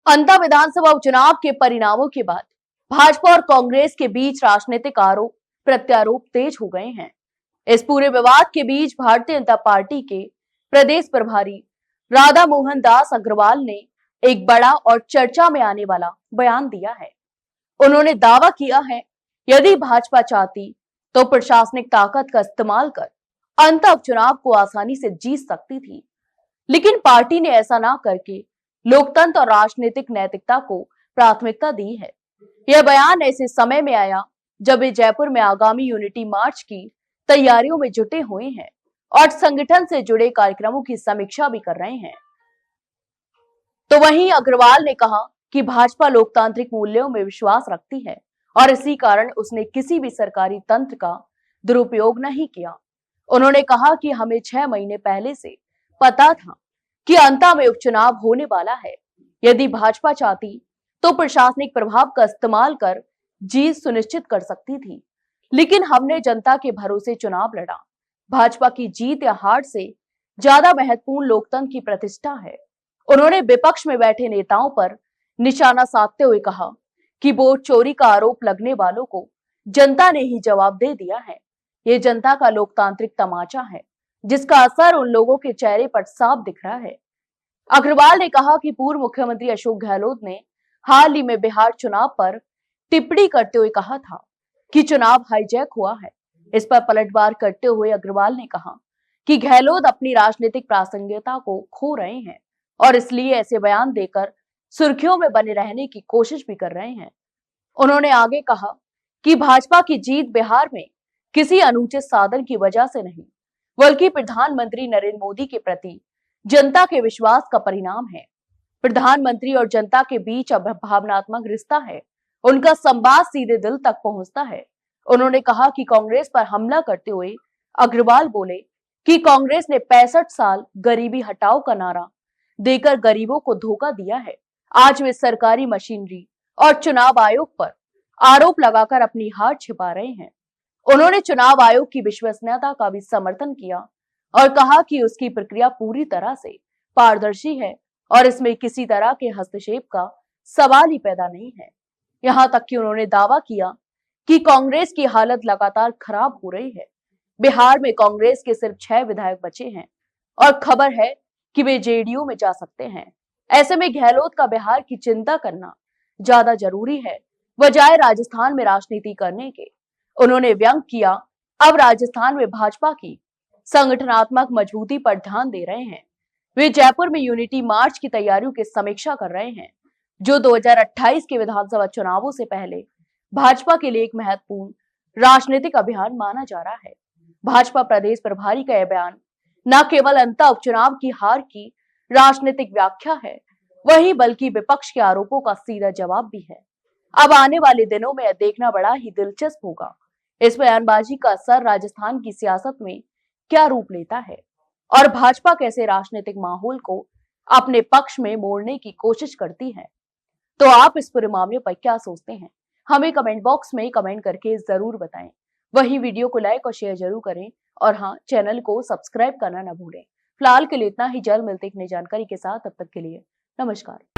अंता विधानसभा उपचुनाव के परिणामों के बाद भाजपा और कांग्रेस के बीच राजनीतिक आरोप प्रत्यारोप तेज हो गए हैं। इस पूरे विवाद के बीच भारतीय जनता पार्टी के प्रदेश प्रभारी राधा मोहन दास अग्रवाल ने एक बड़ा और चर्चा में आने वाला बयान दिया है। उन्होंने दावा किया है, यदि भाजपा चाहती तो प्रशासनिक ताकत का इस्तेमाल कर अंत उपचुनाव को आसानी से जीत सकती थी, लेकिन पार्टी ने ऐसा ना करके लोकतंत्र और राजनीतिक नैतिकता को प्राथमिकता दी है। यह बयान ऐसे समय में आया जब वे जयपुर में आगामी यूनिटी मार्च की तैयारियों में जुटे हुए हैं और संगठन से जुड़े कार्यक्रमों की समीक्षा भी कर रहे हैं। तो वहीं अग्रवाल ने कहा कि भाजपा लोकतांत्रिक मूल्यों में विश्वास रखती है और इसी कारण उसने किसी भी सरकारी तंत्र का दुरुपयोग नहीं किया। उन्होंने कहा कि हमें 6 महीने पहले से पता था कि अंता में उपचुनाव होने वाला है। यदि भाजपा चाहती तो प्रशासनिक प्रभाव का इस्तेमाल कर जीत सुनिश्चित कर सकती थी, लेकिन हमने जनता के भरोसे चुनाव लड़ा। भाजपा की जीत या हार से ज्यादा महत्वपूर्ण लोकतंत्र की प्रतिष्ठा है। उन्होंने विपक्ष में बैठे नेताओं पर निशाना साधते हुए कहा कि वोट चोरी का आरोप लगने वालों को जनता ने ही जवाब दे दिया है। ये जनता का लोकतांत्रिक तमाचा है, जिसका असर उन लोगों के चेहरे पर साफ दिख रहा है। अग्रवाल ने कहा कि पूर्व मुख्यमंत्री अशोक गहलोत ने हाल ही में बिहार चुनाव पर टिप्पणी करते हुए कहा था कि चुनाव हाईजैक हुआ है। इस पर पलटवार करते हुए अग्रवाल ने कहा कि गहलोत अपनी राजनीतिक प्रासंगिकता को खो रहे हैं और इसलिए ऐसे बयान देकर सुर्खियों में बने रहने की कोशिश भी कर रहे हैं। उन्होंने आगे कहा कि भाजपा की जीत बिहार में किसी अनुचित साधन की वजह से नहीं, बल्कि प्रधानमंत्री नरेंद्र मोदी के प्रति जनता के विश्वास का परिणाम है। प्रधानमंत्री और जनता के बीच अब भावनात्मक रिश्ता है, उनका संवाद सीधे दिल तक पहुंचता है। उन्होंने कहा कि कांग्रेस पर हमला करते हुए अग्रवाल बोले कि कांग्रेस ने 65 साल गरीबी हटाओ का नारा देकर गरीबों को धोखा दिया है। आज वे सरकारी मशीनरी और चुनाव आयोग पर आरोप लगाकर अपनी हार छिपा रहे हैं। उन्होंने चुनाव आयोग की विश्वसनीयता का भी समर्थन किया और कहा कि उसकी प्रक्रिया पूरी तरह से पारदर्शी है और इसमें किसी तरह के हस्तक्षेप का सवाल ही पैदा नहीं है। यहां तक कि उन्होंने दावा किया कि कांग्रेस की हालत लगातार खराब हो रही है। बिहार में कांग्रेस के सिर्फ 6 विधायक बचे हैं और खबर है कि वे जेडीयू में जा सकते हैं। ऐसे में गहलोत का बिहार की चिंता करना ज्यादा जरूरी है, बजाय राजस्थान में राजनीति करने के। उन्होंने व्यंग किया, अब राजस्थान में भाजपा की संगठनात्मक मजबूती पर ध्यान दे रहे हैं। वे जयपुर में यूनिटी मार्च की तैयारियों की समीक्षा कर रहे हैं, जो 2028 के विधानसभा चुनावों से पहले भाजपा के लिए एक महत्वपूर्ण राजनीतिक अभियान माना जा रहा है। भाजपा प्रदेश प्रभारी का यह बयान न केवल अंता उपचुनाव की हार की राजनीतिक व्याख्या है, वहीं बल्कि विपक्ष के आरोपों का सीधा जवाब भी है। अब आने वाले दिनों में यह देखना बड़ा ही दिलचस्प होगा, इस बयानबाजी का असर राजस्थान की सियासत में क्या रूप लेता है और भाजपा कैसे राजनीतिक माहौल को अपने पक्ष में मोड़ने की कोशिश करती है। तो आप इस पूरे मामले पर क्या सोचते हैं, हमें कमेंट बॉक्स में कमेंट करके जरूर बताएं। वहीं वीडियो को लाइक और शेयर जरूर करें और हाँ, चैनल को सब्सक्राइब करना न भूलें। फिलहाल के लिए इतना ही, जल्द मिलते एक नई जानकारी के साथ। तब तक के लिए नमस्कार।